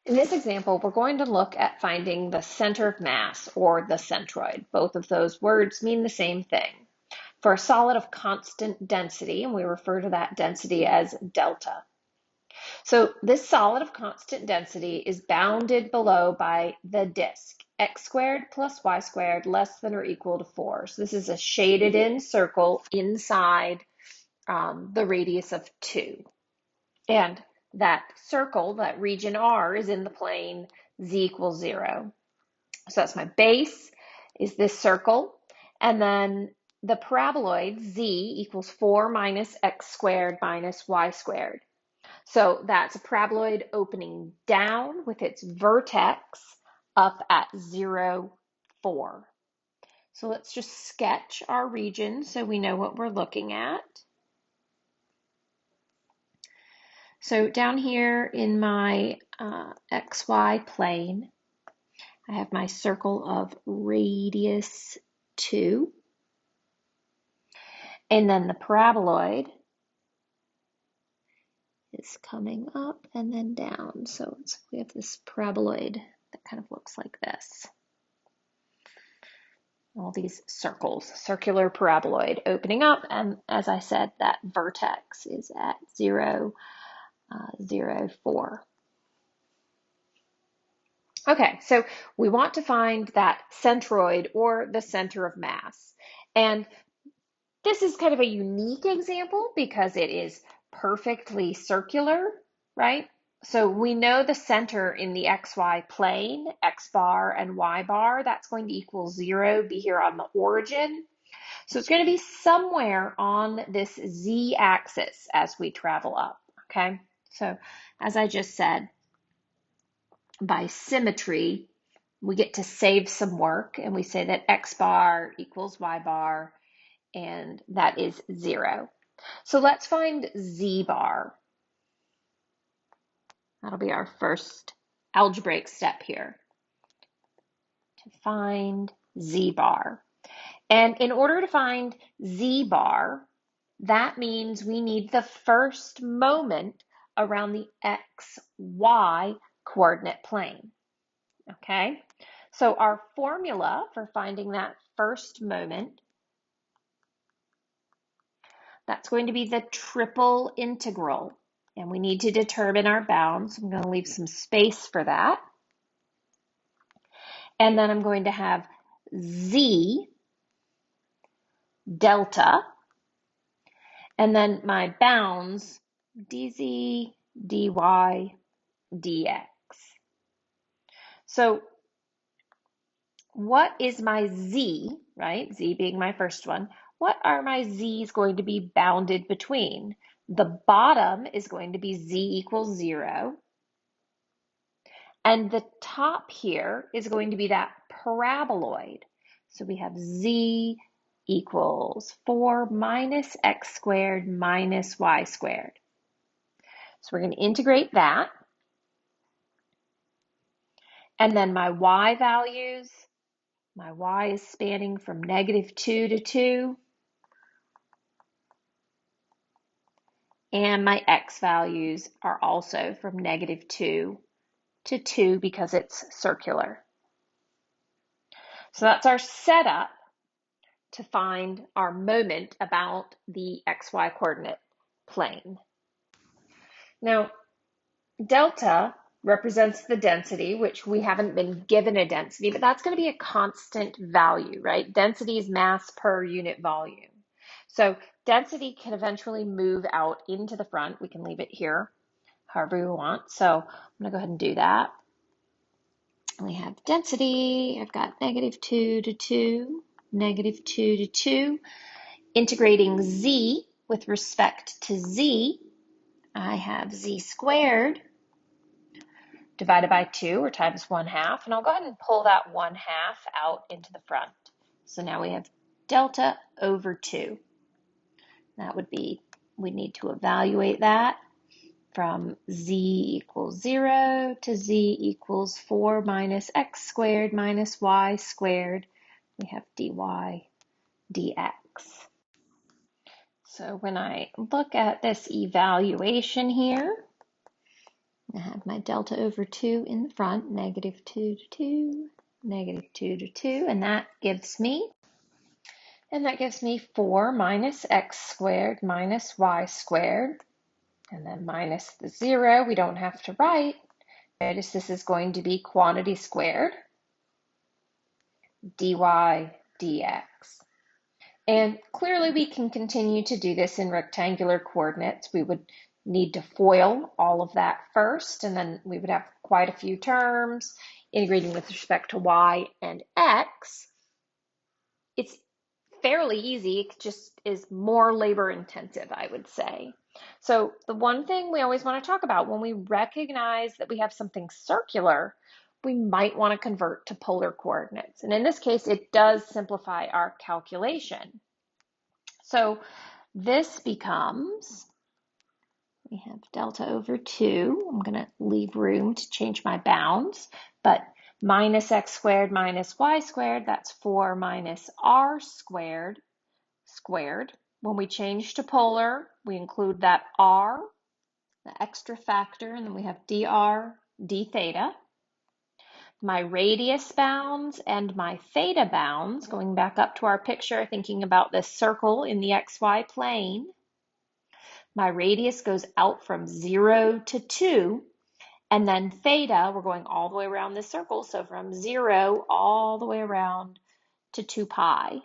In this example, we're going to look at finding the center of mass, or the centroid. Both of those words mean the same thing. For a solid of constant density, and we refer to that density as delta. So this solid of constant density is bounded below by the disk, x squared plus y squared less than or equal to 4. So this is a shaded in circle inside the radius of 2. And that circle, that region R, is in the plane z equals 0. So that's my base, is this circle. And then the paraboloid z equals 4 minus x squared minus y squared. So that's a paraboloid opening down with its vertex up at 0, 4. So let's just sketch our region so we know what we're looking at. So down here in my XY plane, I have my circle of radius 2. And then the paraboloid is coming up and then down. So we have this paraboloid that kind of looks like this. All these circles, circular paraboloid opening up. And as I said, that vertex is at 0, 0, 4. Okay, so we want to find that centroid, or the center of mass. And this is kind of a unique example because it is perfectly circular, right? So we know the center in the xy plane, x bar and y bar, that's going to equal 0, be here on the origin. So it's going to be somewhere on this z-axis as we travel up, okay? So as I just said, by symmetry, we get to save some work, and we say that x bar equals y bar, and that is 0. So let's find z bar. That'll be our first algebraic step here, to find z bar. And in order to find z bar, that means we need the first moment around the xy coordinate plane. Okay, so our formula for finding that first moment, that's going to be the triple integral. And we need to determine our bounds. I'm going to leave some space for that. And then I'm going to have z delta, and then my bounds dz, dy, dx. So what is my z, right? Z being my first one. What are my z's going to be bounded between? The bottom is going to be z equals 0. And the top here is going to be that paraboloid. So we have z equals 4 minus x squared minus y squared. So we're going to integrate that. And then my y values, my y is spanning from -2 to 2. And my x values are also from -2 to 2 because it's circular. So that's our setup to find our moment about the xy coordinate plane. Now, delta represents the density, which we haven't been given a density, but that's going to be a constant value, right? Density is mass per unit volume. So density can eventually move out into the front. We can leave it here however we want. So I'm going to go ahead and do that. We have density. I've got -2 to 2, -2 to 2. Integrating z with respect to z, I have z squared divided by 2, or times 1/2, and I'll go ahead and pull that 1/2 out into the front. So now we have delta over 2. That would be, we need to evaluate that from z equals 0 to z equals 4 minus x squared minus y squared. We have dy dx. So when I look at this evaluation here, I have my delta over 2 in the front, negative 2 to 2, negative 2 to 2, and that gives me 4 minus x squared minus y squared, and then minus the 0 we don't have to write. Notice this is going to be quantity squared, dy dx. And clearly we can continue to do this in rectangular coordinates. We would need to FOIL all of that first, and then we would have quite a few terms integrating with respect to y and x. It's fairly easy, it just is more labor intensive, I would say. So the one thing we always want to talk about when we recognize that we have something circular, we might want to convert to polar coordinates. And in this case, it does simplify our calculation. So this becomes, we have delta over 2. I'm going to leave room to change my bounds, but minus x squared minus y squared, that's 4 minus r squared squared. When we change to polar, we include that r, the extra factor, and then we have dr d theta. My radius bounds and my theta bounds, going back up to our picture, thinking about this circle in the xy plane, my radius goes out from 0 to 2, and then theta, we're going all the way around this circle, so from 0 all the way around to 2 pi.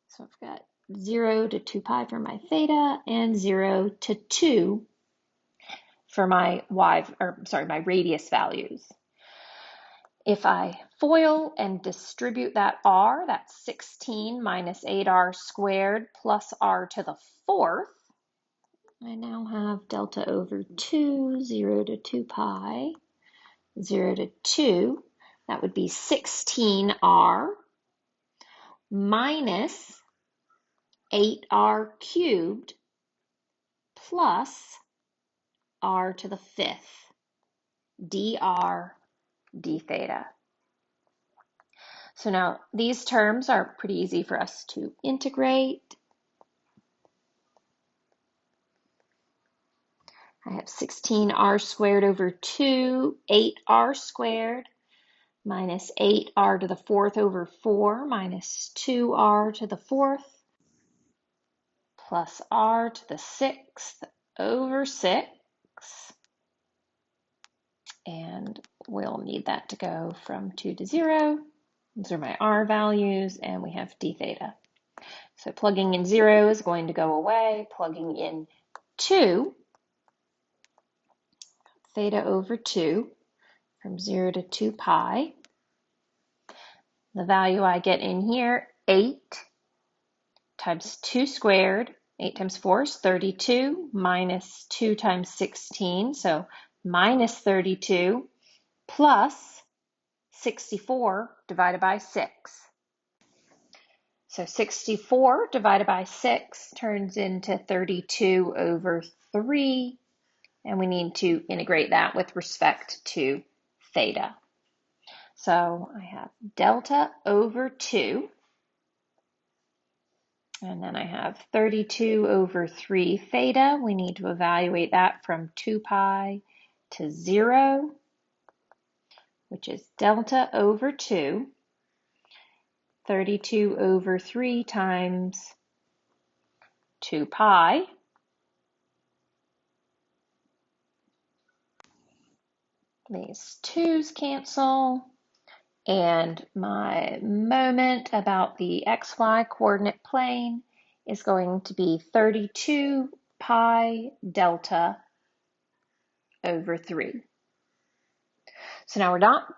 So I've got 0 to 2 pi for my theta, and 0 to 2 for my my radius values. If I FOIL and distribute that r, that's 16 minus 8r squared plus r to the 4th. I now have delta over 2, 0 to 2 pi, 0 to 2. That would be 16r minus 8r cubed plus r to the 5th, dr d theta. So now these terms are pretty easy for us to integrate. I have 16r squared over 2, 8r squared, minus 8r to the 4th over 4, minus 2r to the 4th, plus r to the 6th over 6. And we'll need that to go from 2 to 0. Those are my r values, and we have d theta. So plugging in 0 is going to go away. Plugging in 2, theta over 2 from 0 to 2 pi. The value I get in here, 8 times 2 squared, 8 times 4 is 32, minus 2 times 16, so minus 32, plus 64 divided by 6. So 64 divided by 6 turns into 32 over 3, and we need to integrate that with respect to theta. So I have delta over 2, and then I have 32 over 3 theta. We need to evaluate that from 2 pi to 0, which is delta over 2, 32 over 3 times 2 pi. These 2's cancel, and my moment about the xy coordinate plane is going to be 32 pi delta over 3. So now we're not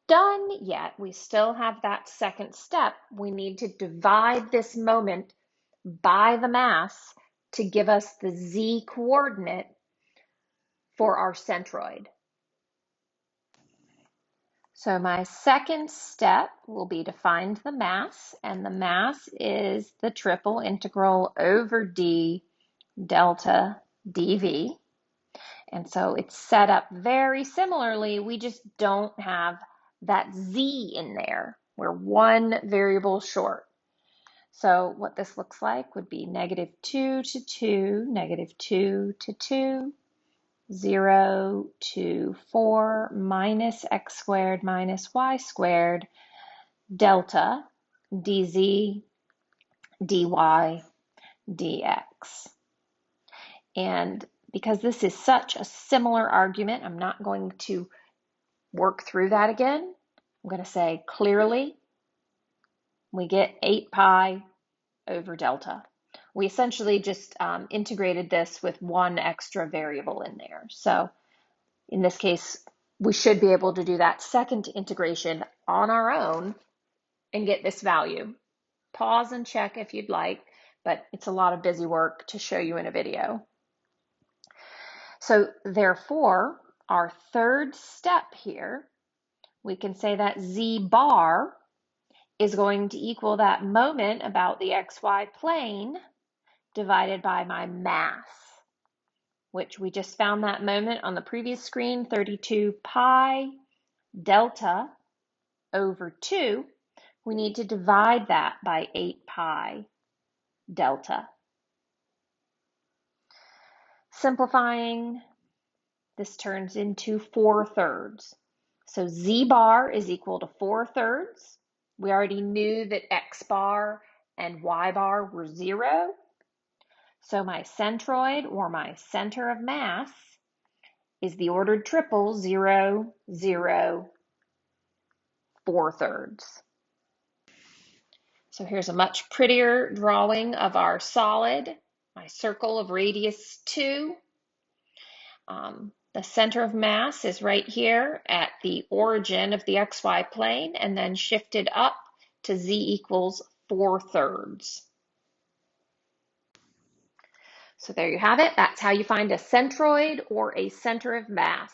done yet. We still have that second step. We need to divide this moment by the mass to give us the z coordinate for our centroid. So my second step will be to find the mass, and the mass is the triple integral over d delta dv. And so it's set up very similarly, we just don't have that z in there. We're one variable short. So what this looks like would be negative 2 to 2, negative 2 to 2, 0 to 4 minus x squared minus y squared delta dz dy dx. And because this is such a similar argument, I'm not going to work through that again. I'm going to say clearly we get 8 pi over delta. We essentially just integrated this with one extra variable in there. So in this case, we should be able to do that second integration on our own and get this value. Pause and check if you'd like, but it's a lot of busy work to show you in a video. So therefore, our third step here, we can say that z bar is going to equal that moment about the xy plane divided by my mass, which we just found that moment on the previous screen, 32 pi delta over 2. We need to divide that by 8 pi delta. Simplifying, this turns into 4/3. So z bar is equal to 4/3. We already knew that x bar and y bar were 0. So my centroid, or my center of mass, is the ordered triple 0, 0, 4/3. So here's a much prettier drawing of our solid, my circle of radius 2. The center of mass is right here at the origin of the xy plane and then shifted up to z equals 4/3. So there you have it. That's how you find a centroid or a center of mass.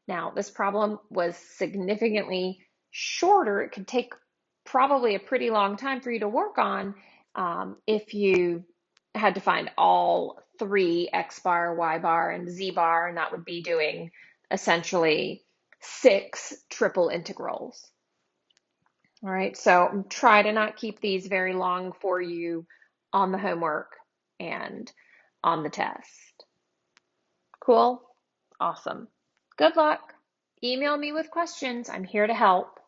Now, this problem was significantly shorter. It could take probably a pretty long time for you to work on if you had to find all 3 x bar, y bar, and z bar, and that would be doing essentially 6 triple integrals. All right, so try to not keep these very long for you on the homework and on the test. Cool? Awesome. Good luck. Email me with questions. I'm here to help.